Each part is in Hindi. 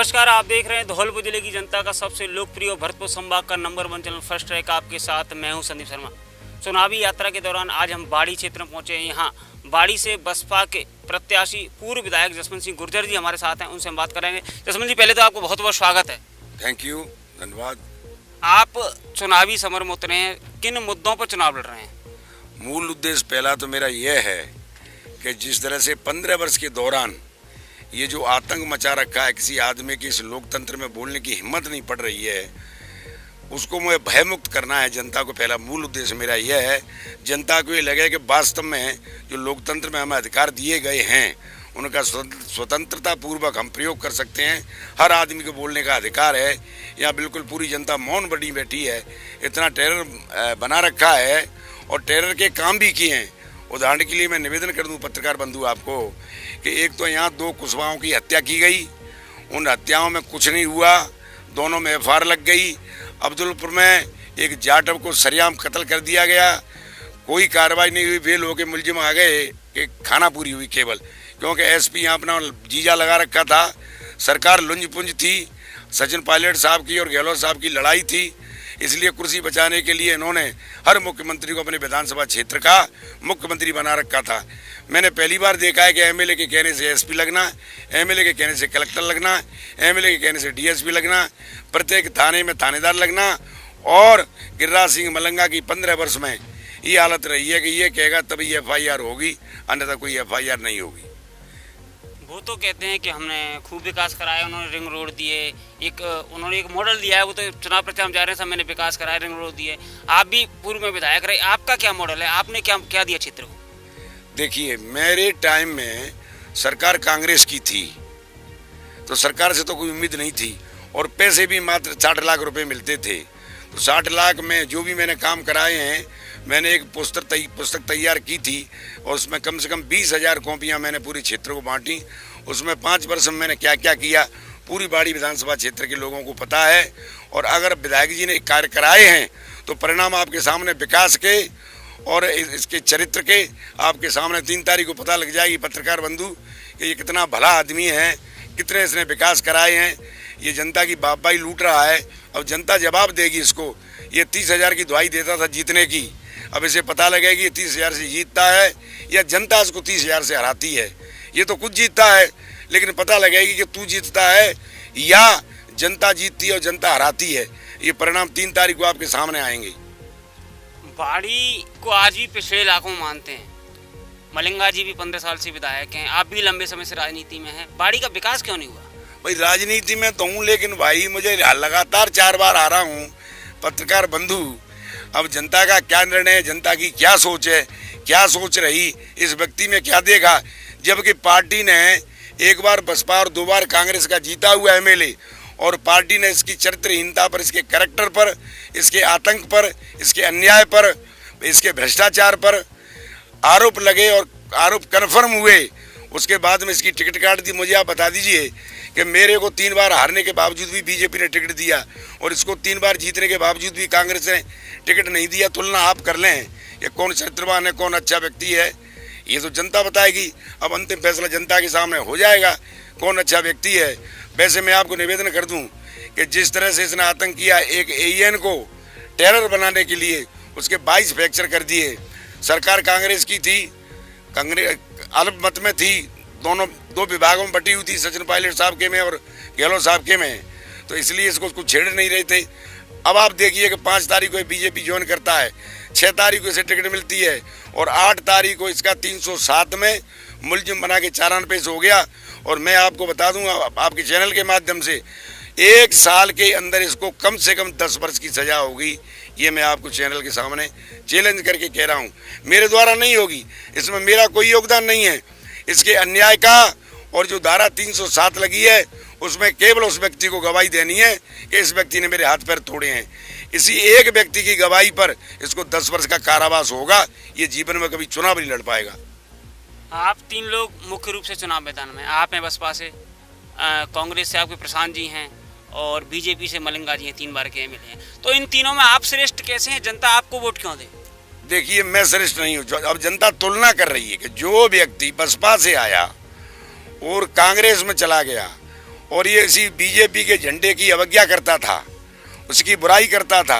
नमस्कार, आप देख रहे हैं धौलपुर जिले की जनता का सबसे लोकप्रिय और भरतपुर संभाग का नंबर 1 चैनल फर्स्ट ट्रैक। आपके साथ मैं हूं संदीप शर्मा। चुनावी यात्रा के दौरान आज हम बाड़ी क्षेत्र में पहुंचे हैं। यहाँ बाड़ी से बसपा के प्रत्याशी पूर्व विधायक जसवंत सिंह गुर्जर जी हमारे साथ हैं, उनसे हम बात करेंगे। जसवंत जी, पहले तो आपको बहुत बहुत स्वागत है। थैंक यू, धन्यवाद। आप चुनावी समर में उतरे हैं, किन मुद्दों पर चुनाव लड़ रहे हैं? मूल उद्देश्य पहला तो मेरा यह है कि जिस तरह से 15 वर्ष के दौरान ये जो आतंक मचा रखा है, किसी आदमी की इस लोकतंत्र में बोलने की हिम्मत नहीं पड़ रही है, उसको मुझे भयमुक्त करना है जनता को। पहला मूल उद्देश्य मेरा यह है, जनता को ये लगे कि वास्तव में जो लोकतंत्र में हमें अधिकार दिए गए हैं उनका स्वतंत्रता पूर्वक हम प्रयोग कर सकते हैं। हर आदमी को बोलने का अधिकार है। यहाँ बिल्कुल पूरी जनता मौन बनी बैठी है। इतना टेरर बना रखा है और टेरर के काम भी किए हैं। उदाहरण के लिए मैं निवेदन कर दूं पत्रकार बंधु आपको कि एक तो यहाँ 2 कुशवाहों की हत्या की गई, उन हत्याओं में कुछ नहीं हुआ, दोनों में एफआईआर लग गई। अब्दुलपुर में एक जाटव को सरेआम कत्ल कर दिया गया, कोई कार्रवाई नहीं हुई। फेल होकर मुलजिम आ गए कि खाना पूरी हुई केवल, क्योंकि एसपी यहाँ अपना जीजा लगा रखा था। सरकार लुंज पुंज थी, सचिन पायलट साहब की और गहलोत साहब की लड़ाई थी। इसलिए कुर्सी बचाने के लिए इन्होंने हर मुख्यमंत्री को अपने विधानसभा क्षेत्र का मुख्यमंत्री बना रखा था। मैंने पहली बार देखा है कि एमएलए के कहने से एसपी लगना, एमएलए के कहने से कलेक्टर लगना, एमएलए के कहने से डीएसपी लगना, प्रत्येक थाने में थानेदार लगना। और गिरिराज सिंह मलंगा की 15 वर्ष में ये हालत रही है कि ये कहेगा तभी एफआईआर होगी, अन्यथा कोई एफआईआर नहीं होगी। वो तो कहते हैं कि हमने खूब विकास कराया, उन्होंने रिंग रोड दिए, उन्होंने एक मॉडल दिया है। वो तो चुनाव प्रचार में जा रहे हैं, सब मैंने विकास कराया, रिंग रोड दिए। आप भी पूर्व में विधायक रहे, आपका क्या मॉडल है? आपने क्या क्या दिया क्षेत्र को? देखिए, मेरे टाइम में सरकार कांग्रेस की थी तो सरकार से तो कोई उम्मीद नहीं थी और पैसे भी मात्र 60 लाख रुपए मिलते थे। तो 60 लाख में जो भी मैंने काम कराए हैं, मैंने एक पुस्तक तैयार की थी और उसमें कम से कम 20,000 कॉपियाँ मैंने पूरे क्षेत्र को बांटी। उसमें 5 वर्ष में मैंने क्या क्या किया पूरी बाड़ी विधानसभा क्षेत्र के लोगों को पता है। और अगर विधायक जी ने कार्य कराए हैं तो परिणाम आपके सामने विकास के और इसके चरित्र के आपके सामने 3 तारीख को पता लग जाएगी पत्रकार बंधु कि ये कितना भला आदमी है, कितने इसने विकास कराए हैं। ये जनता की बापबाई लूट रहा है, अब जनता जवाब देगी इसको। ये 30,000 की दुआई देता था जीतने की, अब इसे पता लगेगा कि 30,000 से जीतता है या जनता इसको 30,000 से हराती है। ये तो कुछ जीतता है, लेकिन पता लगेगी कि तू जीतता है या जनता जीतती है और जनता हराती है। ये परिणाम 3 तारीख को आपके सामने आएंगे। बाड़ी को आज भी पिछड़े इलाकों में मानते हैं। मलिंगा जी भी 15 साल से विधायक हैं, आप भी लंबे समय से राजनीति में हैं। बाड़ी का विकास क्यों नहीं हुआ? भाई, राजनीति में तो हूँ, लेकिन भाई मुझे लगातार 4 बार आ रहा हूँ पत्रकार बंधु। अब जनता का क्या निर्णय है, जनता की क्या सोच है, क्या सोच रही, इस व्यक्ति में क्या देखा? जबकि पार्टी ने एक बार बसपा और 2 बार कांग्रेस का जीता हुआ एमएलए, और पार्टी ने इसकी चरित्रहीनता पर, इसके कैरेक्टर पर, इसके आतंक पर, इसके अन्याय पर, इसके भ्रष्टाचार पर आरोप लगे और आरोप कन्फर्म हुए। उसके बाद में इसकी टिकट काट दी। मुझे आप बता दीजिए कि मेरे को 3 बार हारने के बावजूद भी बीजेपी ने टिकट दिया और इसको 3 बार जीतने के बावजूद भी कांग्रेस ने टिकट नहीं दिया। तुलना आप कर लें कि कौन चरित्रवान है, कौन अच्छा व्यक्ति है, ये तो जनता बताएगी। अब अंतिम फैसला जनता के सामने हो जाएगा कौन अच्छा व्यक्ति है। वैसे मैं आपको निवेदन कर दूं कि जिस तरह से इसने आतंक किया, एक एएन को टेरर बनाने के लिए उसके 22 फ्रैक्चर कर दिए। सरकार कांग्रेस की थी, कांग्रेस अल्पमत में थी, दोनों 2 विभागों में बटी हुई थी, सचिन पायलट साहब के में और गहलोत साहब के में, तो इसलिए इसको कुछ छेड़ नहीं रहे थे। अब आप देखिए कि 5 तारीख को बीजेपी ज्वाइन करता है, 6 तारीख को इसे टिकट मिलती है और 8 तारीख को इसका 307 में मुलजिम बना के चालान पेश हो गया। और मैं आपको बता दूंगा आपके चैनल के माध्यम से, 1 साल के अंदर इसको कम से कम 10 वर्ष की सजा होगी। ये मैं आपको चैनल के सामने चैलेंज करके कह रहा हूँ। मेरे द्वारा नहीं होगी, इसमें मेरा कोई योगदान नहीं है। इसके अन्याय का और जो धारा 307 लगी है उसमें केवल उस व्यक्ति को गवाही देनी है कि इस व्यक्ति ने मेरे हाथ पैर तोड़े हैं। इसी एक व्यक्ति की गवाही पर इसको 10 वर्ष का कारावास होगा। ये जीवन में कभी चुनाव नहीं लड़ पाएगा। आप 3 लोग मुख्य रूप से चुनाव मैदान में, आप हैं बसपा से, कांग्रेस से आपके प्रशांत जी हैं और बीजेपी से मलिंगा जी हैं, 3 बार के एमएलए हैं। तो इन तीनों में आप श्रेष्ठ कैसे हैं? जनता आपको वोट क्यों दे? देखिए, मैं श्रेष्ठ नहीं हूँ। अब जनता तुलना कर रही है कि जो व्यक्ति बसपा से आया और कांग्रेस में चला गया और ये इसी बीजेपी के झंडे की अवज्ञा करता था, उसकी बुराई करता था।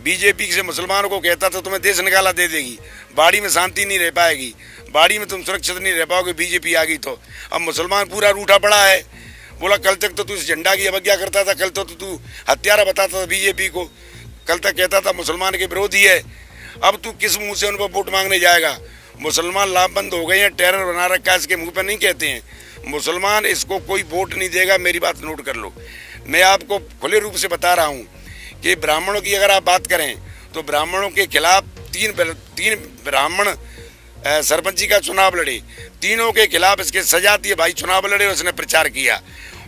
बीजेपी से मुसलमानों को कहता था तुम्हें देश निकाला दे देगी, बाड़ी में शांति नहीं रह पाएगी, बाड़ी में तुम सुरक्षित नहीं रह पाओगे, बीजेपी आ गई तो। अब मुसलमान पूरा रूठा पड़ा है, बोला कल तक तो तू इस झंडा की अवज्ञा करता था, कल तो तू हत्यारा बताता था बीजेपी को, कल तक कहता था मुसलमान के विरोधी है, अब तू किस मुंह से उन पर वोट मांगने जाएगा। मुसलमान लामबंद हो गए हैं, टेरर बना रखा है, इसके मुंह पर नहीं कहते हैं मुसलमान, इसको कोई वोट नहीं देगा। मेरी बात नोट कर लो, मैं आपको खुले रूप से बता रहा हूँ कि ब्राह्मणों की अगर आप बात करें तो ब्राह्मणों के खिलाफ तीन ब्राह्मण सरपंची का चुनाव लड़े, तीनों के खिलाफ इसके सजा दिए भाई चुनाव लड़े, उसने प्रचार किया।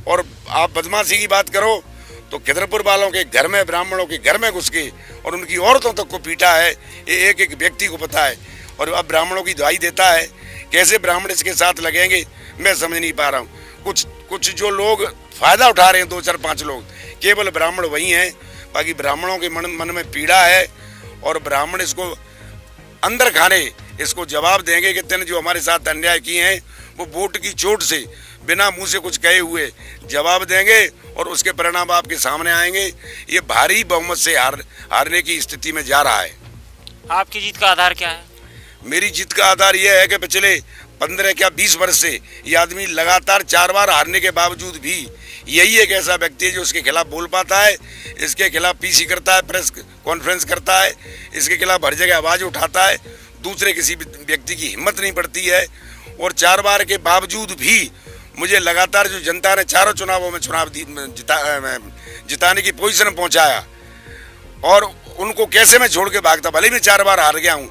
और आप बदमाशी की बात करो तो खिदरपुर वालों के घर में, ब्राह्मणों के घर में घुस के और उनकी औरतों तक को पीटा है, ये एक एक व्यक्ति को पता है। और अब ब्राह्मणों की दुहाई देता है, कैसे ब्राह्मण इसके साथ लगेंगे मैं समझ नहीं पा रहा हूँ। कुछ जो लोग फायदा उठा रहे हैं, 2 4 5 लोग, केवल ब्राह्मण वही हैं, बाकी ब्राह्मणों के मन में पीड़ा है। और ब्राह्मण इसको अंदर खाने इसको जवाब देंगे कि तेने जो हमारे साथ अन्याय किए हैं वो वोट की चोट से बिना मुंह से कुछ कहे हुए जवाब देंगे और उसके परिणाम आपके सामने आएंगे। ये भारी बहुमत से हारने की स्थिति में जा रहा है। आपकी जीत का आधार क्या है? मेरी जीत का आधार यह है कि पिछले 15 क्या 20 वर्ष से ये आदमी लगातार 4 बार हारने के बावजूद भी यही एक ऐसा व्यक्ति है जो इसके खिलाफ बोल पाता है, इसके खिलाफ पीसी करता है, प्रेस कॉन्फ्रेंस करता है, इसके खिलाफ हर जगह आवाज़ उठाता है, दूसरे किसी व्यक्ति की हिम्मत नहीं पड़ती है। और 4 बार के बावजूद भी मुझे लगातार जो जनता ने चारों चुनावों में जिताने की पोजीशन पहुंचाया, और उनको कैसे मैं छोड़ के भागता, भले मैं 4 बार हार गया हूं,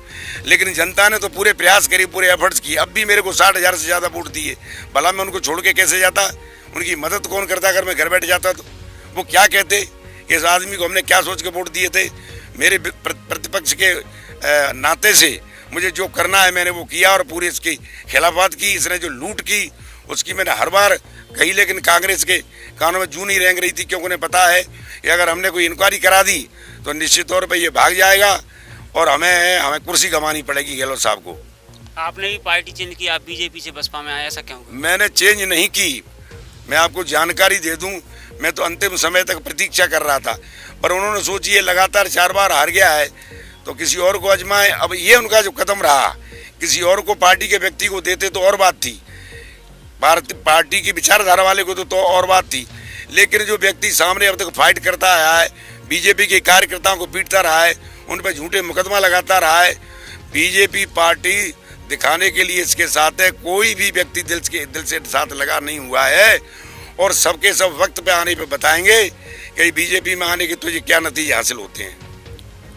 लेकिन जनता ने तो पूरे प्रयास करी, पूरे एफर्ट्स किए। अब भी मेरे को 60,000 से ज़्यादा वोट दिए, भला मैं उनको छोड़ के कैसे जाता? उनकी मदद कौन करता? अगर मैं घर बैठ जाता तो वो क्या कहते कि इस आदमी को हमने क्या सोच के वोट दिए थे। मेरे प्रतिपक्ष के नाते से मुझे जो करना है मैंने वो किया और पूरी इसकी खिलाफत की। इसने जो लूट की उसकी मैंने हर बार कही, लेकिन कांग्रेस के कानों में जूं नहीं रेंग रही थी, क्योंकि उन्हें पता है कि अगर हमने कोई इंक्वायरी करा दी तो निश्चित तौर पर ये भाग जाएगा और हमें कुर्सी गंवानी पड़ेगी गहलोत साहब को। आपने भी पार्टी चेंज की, आप बीजेपी से बसपा में आए, ऐसा क्यों? मैंने चेंज नहीं की, मैं आपको जानकारी दे दूं, मैं तो अंतिम समय तक प्रतीक्षा कर रहा था, पर उन्होंने सोची ये लगातार 4 बार हार गया है तो किसी और को आजमाए। अब ये उनका जो कदम रहा, किसी और को पार्टी के व्यक्ति को देते तो और बात थी, पार्टी की विचारधारा वाले को तो और बात थी, लेकिन जो व्यक्ति सामने अब तक फाइट करता आया है, बीजेपी के कार्यकर्ताओं को पीटता रहा है, उन पर झूठे मुकदमा लगाता रहा है, बीजेपी पार्टी दिखाने के लिए इसके साथ है। कोई भी व्यक्ति दिल से साथ लगा नहीं हुआ है, और सबके सब वक्त पे आने पे बताएंगे कि बीजेपी में आने के तुझे क्या नतीजे हासिल होते हैं।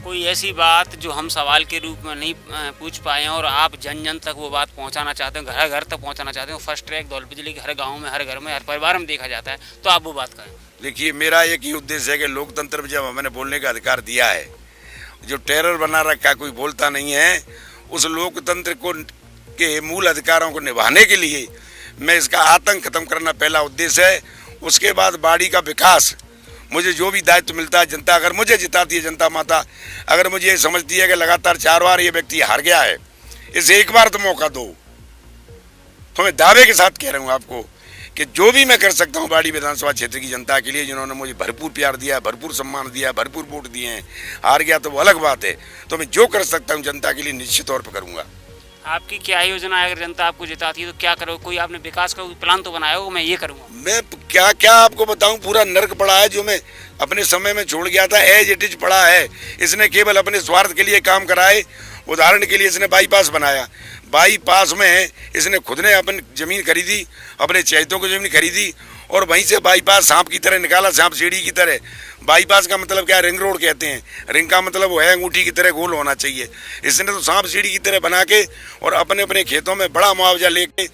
कोई ऐसी बात जो हम सवाल के रूप में नहीं पूछ पाए हैं और आप जन जन तक वो बात पहुंचाना चाहते हो, घर घर तक पहुंचाना चाहते हो? फर्स्ट ट्रैक दौलत बिजली के हर गांव में, हर घर में, हर परिवार में देखा जाता है, तो आप वो बात करें। देखिए, मेरा एक ही उद्देश्य है कि लोकतंत्र में जब हमने बोलने का अधिकार दिया है, जो टेरर बना रखा कोई बोलता नहीं है, उस लोकतंत्र को के मूल अधिकारों को निभाने के लिए मैं इसका आतंक खत्म करना पहला उद्देश्य है। उसके बाद बाड़ी का विकास, मुझे जो भी दायित्व मिलता है, जनता अगर मुझे जिताती है, जनता माता अगर मुझे ये समझती है कि लगातार 4 बार ये व्यक्ति हार गया है, इसे एक बार तो मौका दो, तो मैं दावे के साथ कह रहा हूँ आपको कि जो भी मैं कर सकता हूँ बाड़ी विधानसभा क्षेत्र की जनता के लिए, जिन्होंने मुझे भरपूर प्यार दिया, भरपूर सम्मान दिया, भरपूर वोट दिए हैं, हार गया तो वो अलग बात है, तो मैं जो कर सकता हूँ जनता के लिए निश्चित तौर पर करूँगा। आपकी क्या योजना है? अगर जनता आपको जिताती है तो क्या करोगे? कोई आपने विकास का प्लान तो बनाया हो, मैं ये करूँगा? मैं क्या आपको बताऊं, पूरा नर्क पड़ा है जो मैं अपने समय में छोड़ गया था, एज इट इज पड़ा है। इसने केवल अपने स्वार्थ के लिए काम कराए। उदाहरण के लिए इसने बाईपास बनाया, बाईपास में इसने खुद ने अपनी ज़मीन खरीदी, अपने चहेतों की ज़मीन खरीदी और वहीं से बाईपास सांप की तरह निकाला, सांप सीढ़ी की तरह। बाईपास का मतलब क्या है? रिंग रोड कहते हैं। रिंग का मतलब वो है अंगूठी की तरह गोल होना चाहिए। इसने तो सांप सीढ़ी की तरह बना के और अपने अपने खेतों में बड़ा मुआवजा लेके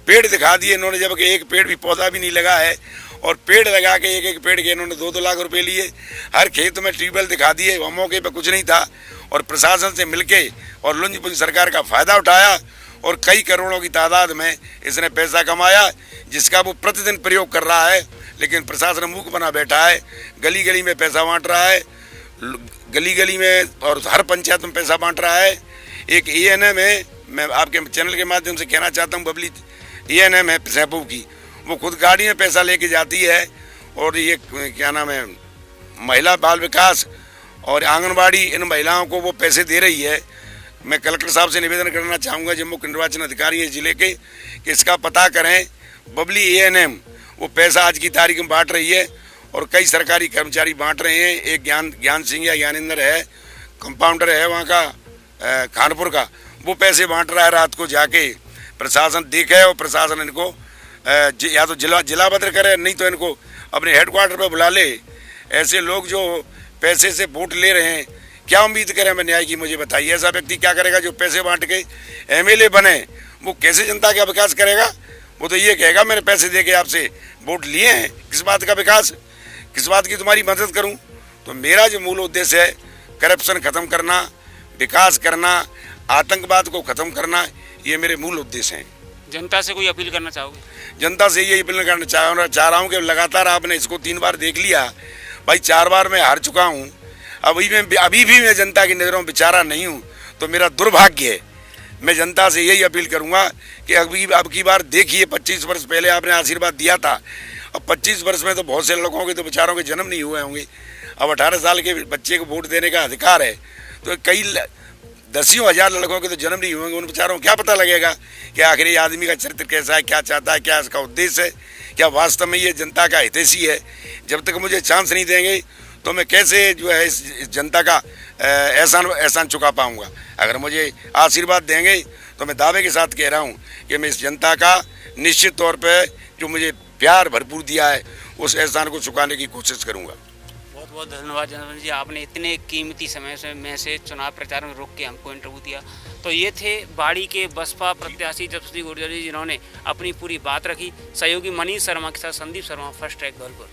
पेड़ दिखा दिए इन्होंने, जबकि एक पेड़ भी पौधा भी नहीं लगा है, और पेड़ लगा के एक पेड़ के इन्होंने 2-2 लाख रुपए लिए। हर खेत में ट्यूबवेल दिखा दिए, वहाँ मौके पर कुछ नहीं था, और प्रशासन से मिलके और लुंजपुंज सरकार का फायदा उठाया और कई करोड़ों की तादाद में इसने पैसा कमाया, जिसका वो प्रतिदिन प्रयोग कर रहा है। लेकिन प्रशासन मूक बना बैठा है, गली गली में पैसा बांट रहा है, गली गली में और हर पंचायत में पैसा बांट रहा है। एक ENM है, मैं आपके चैनल के माध्यम से कहना चाहता हूँ, बबली ENM है सैपू की, वो खुद गाड़ी में पैसा लेके जाती है। और ये क्या नाम है, महिला बाल विकास और आंगनबाड़ी, इन महिलाओं को वो पैसे दे रही है। मैं कलेक्टर साहब से निवेदन करना चाहूँगा, जो मुख्य निर्वाचन अधिकारी है जिले के, कि इसका पता करें। बबली ANM वो पैसा आज की तारीख में बांट रही है और कई सरकारी कर्मचारी बांट रहे हैं। एक ज्ञान सिंह या ज्ञानेंद्र है, कंपाउंडर है वहाँ का खानपुर का, वो पैसे बांट रहा है रात को जाके। प्रशासन देखे और प्रशासन इनको या तो जिला बदर करे, नहीं तो इनको अपने हेडक्वार्टर पर बुला ले। ऐसे लोग जो पैसे से वोट ले रहे हैं, क्या उम्मीद करें हमें न्याय की, मुझे बताइए। ऐसा व्यक्ति क्या करेगा जो पैसे बांट के MLA बने? वो कैसे जनता का विकास करेगा? वो तो ये कहेगा मैंने पैसे दे के आपसे वोट लिए हैं, किस बात का विकास, किस बात की तुम्हारी मदद करूं? तो मेरा जो मूल उद्देश्य है, करप्शन खत्म करना, विकास करना, आतंकवाद को खत्म करना, ये मेरे मूल उद्देश्य हैं। जनता से कोई अपील करना चाहोगे? जनता से यही अपील करना चाह रहा हूँ कि लगातार आपने इसको 3 बार देख लिया भाई, 4 बार मैं हार चुका हूँ। अभी भी मैं जनता की नज़रों में बेचारा नहीं हूँ, तो मेरा दुर्भाग्य है। मैं जनता से यही अपील करूँगा कि अब की बार देखिए, 25 वर्ष पहले आपने आशीर्वाद दिया था, अब 25 वर्ष में तो बहुत से लड़कों के तो बेचारों के जन्म नहीं हुए होंगे। अब 18 साल के बच्चे को वोट देने का अधिकार है, तो कई दसियों हजार लड़कों के तो जन्म नहीं होंगे। उन बेचारों को क्या पता लगेगा कि आखिर ये आदमी का चरित्र कैसा है, क्या चाहता है, क्या इसका उद्देश्य है, क्या वास्तव में ये जनता का हितैषी है। जब तक मुझे चांस नहीं देंगे तो मैं कैसे जो है इस जनता का एहसान चुका पाऊंगा। अगर मुझे आशीर्वाद देंगे तो मैं दावे के साथ कह रहा हूं कि मैं इस जनता का निश्चित तौर पे जो मुझे प्यार भरपूर दिया है, उस एहसान को चुकाने की कोशिश करूंगा। बहुत बहुत धन्यवाद जनार्दन जी, आपने इतने कीमती समय में से चुनाव प्रचार में रोक के हमको इंटरव्यू दिया। तो ये थे बाड़ी के बसपा प्रत्याशी जसप्रीत गुर्जर जी, जिन्होंने अपनी पूरी बात रखी। सहयोगी मनीष शर्मा के साथ संदीप शर्मा, फर्स्ट ट्रैक धौलपुर।